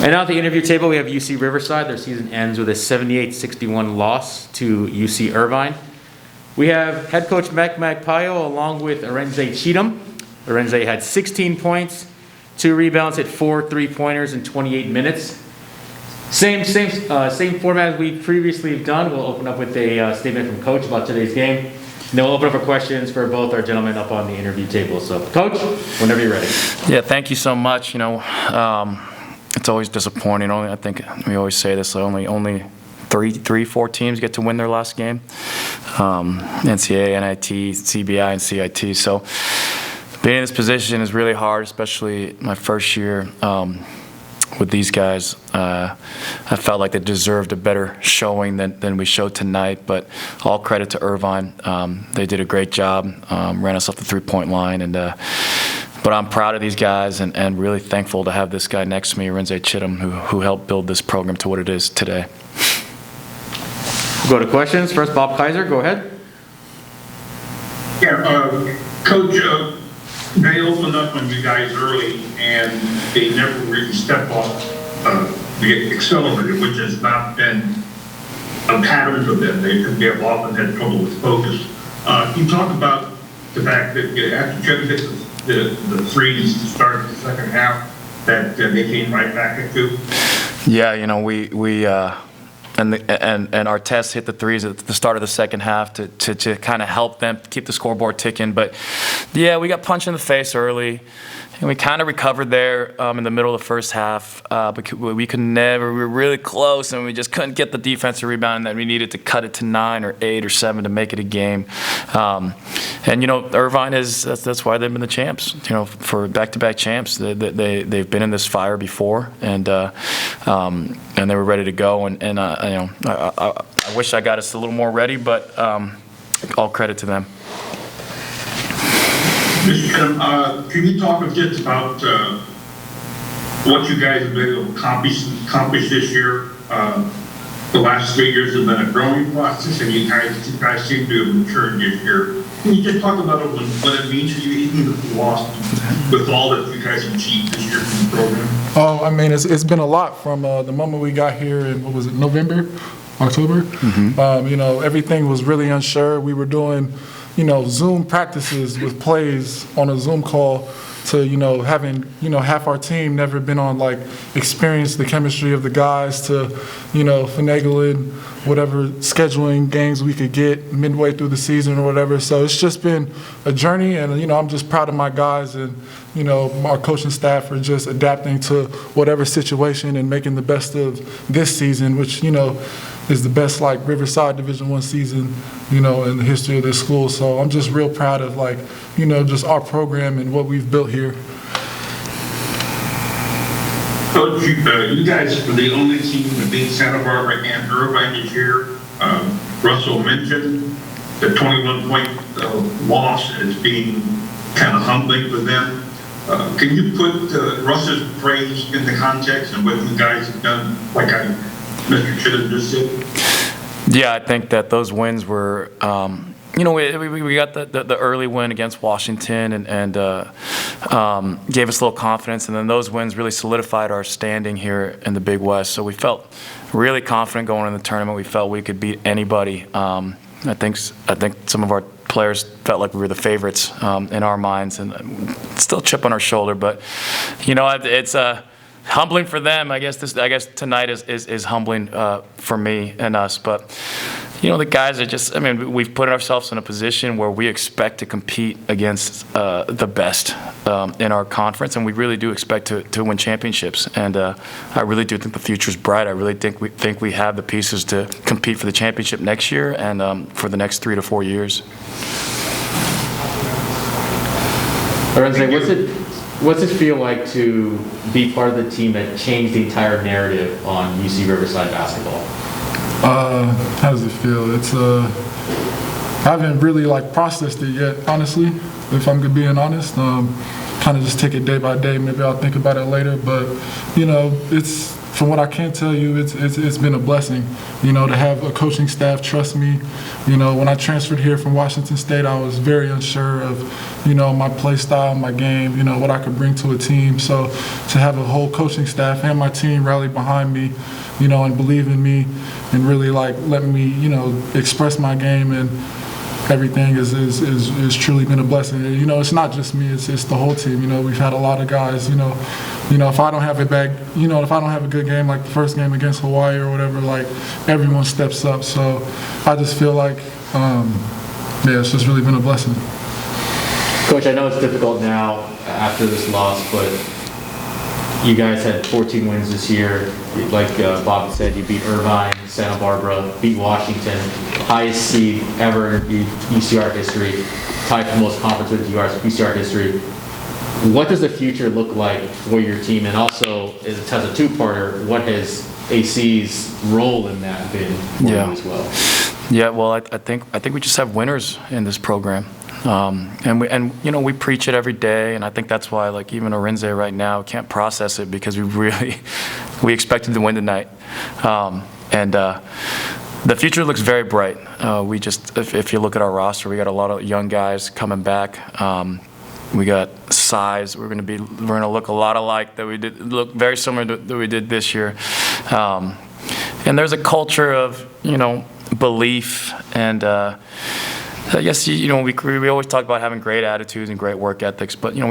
And now at the interview table, we have UC Riverside. Their season ends with a 78-61 loss to UC Irvine. We have head coach Mac Magpayo along with Arenze Cheatham. Arenze had 16 points, 2 rebounds, hit 4 3-pointers in 28 minutes. Same format as we previously have done. We'll open up with a statement from Coach about today's game. And then we'll open up for questions for both our gentlemen up on the interview table. So, Coach, whenever you're ready. Yeah, thank you so much. It's always disappointing. I think we always say this. Only 4 teams get to win their last game. NCAA, NIT, CBI, and CIT. So being in this position is really hard, especially my first year with these guys. I felt like they deserved a better showing than we showed tonight, but all credit to Irvine. They did a great job, ran us off the 3-point line, but I'm proud of these guys and really thankful to have this guy next to me, Arenze Cheatham, who helped build this program to what it is today. We'll go to questions. First, Bob Kaiser, go ahead. Yeah, Coach, they opened up on you guys early, and they never really stepped off the accelerator, which has not been a pattern for them. They have often had trouble with focus. You talk about the fact that after Chevy hit the threes to start the second half, that they came right back at you. Yeah, we and our tests hit the threes at the start of the second half to kind of help them keep the scoreboard ticking. But yeah, we got punched in the face early, and we kind of recovered there in the middle of the first half. But we were really close, and we just couldn't get the defensive rebound that we needed to cut it to 9 or 8 or 7 to make it a game. And Irvine that's why they've been the champs. For back-to-back champs, they've been in this fire before, and they were ready to go. And I wish I got us a little more ready, but all credit to them. Mr. Chatham, can you talk just about what you guys have been able to accomplish this year? The last 3 years have been a growing process, and you guys seem to have matured this year. Can you just talk about what it means for you, even if you lost, with all that you guys achieved this year from the program? Oh, it's been a lot from the moment we got here in, November, October? Mm-hmm. Everything was really unsure. We were doing, Zoom practices with plays on a Zoom call to, having, half our team never been on, experience the chemistry of the guys to, finagling whatever scheduling games we could get midway through the season or whatever. So it's just been a journey, and, I'm just proud of my guys and, our coaching staff for just adapting to whatever situation and making the best of this season, which, is the best, Riverside Division I season, in the history of this school. So I'm just real proud of, just our program and what we've built here. Coach, you guys were the only team to beat Santa Barbara and Irvine this year. Russell mentioned the 21-point loss as being kind of humbling for them. Can you put Russ's praise in the context of what you guys have done, Mr. Cheatham just said? Yeah, I think that those wins were, we got the early win against Washington and gave us a little confidence, and then those wins really solidified our standing here in the Big West. So we felt really confident going in the tournament. We felt we could beat anybody. I think some of our players felt like we were the favorites in our minds, and still chip on our shoulder. But it's humbling for them. I guess tonight is humbling for me and us. But the guys are just. We've put ourselves in a position where we expect to compete against the best in our conference, and we really do expect to win championships. And I really do think the future's bright. I really think we have the pieces to compete for the championship next year and for the next 3 to 4 years. Arenze, what's it feel like to be part of the team that changed the entire narrative on UC Riverside basketball? How does it feel? It's I haven't really processed it yet, honestly, if I'm being honest. Kind of just take it day by day. Maybe I'll think about it later, but it's from what I can tell you, it's been a blessing, you know, to have a coaching staff trust me. You know, when I transferred here from Washington State, I was very unsure of, you know, my play style, my game, you know, what I could bring to a team. So to have a whole coaching staff and my team rally behind me, you know, and believe in me and really like let me, you know, express my game and everything is truly been a blessing. You know, it's not just me; it's the whole team. You know, we've had a lot of guys. You know, if I don't have a if I don't have a good game like the first game against Hawaii or whatever, like everyone steps up. So I just feel like, yeah, it's just really been a blessing. Coach, I know it's difficult now after this loss, but you guys had 14 wins this year. Like Bob said, you beat Irvine, Santa Barbara, beat Washington, highest seed ever in UCR history, tied for most conference with UCR history. What does the future look like for your team? And also, it has a two-parter, what has AC's role in that been for you as well? Yeah, well, I think we just have winners in this program. And you know, we preach it every day, and I think that's why, like, even Arinze right now can't process it because we expected to win tonight. The future looks very bright. We just, if you look at our roster, we got a lot of young guys coming back. We got size. We're going to look a lot alike look very similar to that we did this year. And there's a culture of, you know, belief and. I guess, you know, we always talk about having great attitudes and great work ethics, but, you know,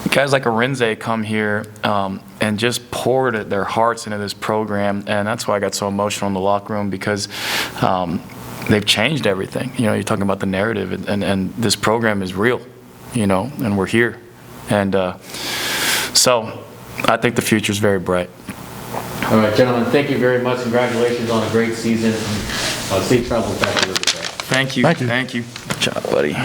guys like Arinze come here and just poured their hearts into this program, and that's why I got so emotional in the locker room because they've changed everything. You know, you're talking about the narrative, and this program is real, you know, and we're here. And so I think the future is very bright. All right, gentlemen, thank you very much. Congratulations on a great season. Safe travels back to Riverside. Thank you. Thank you. Thank you. Good job, buddy.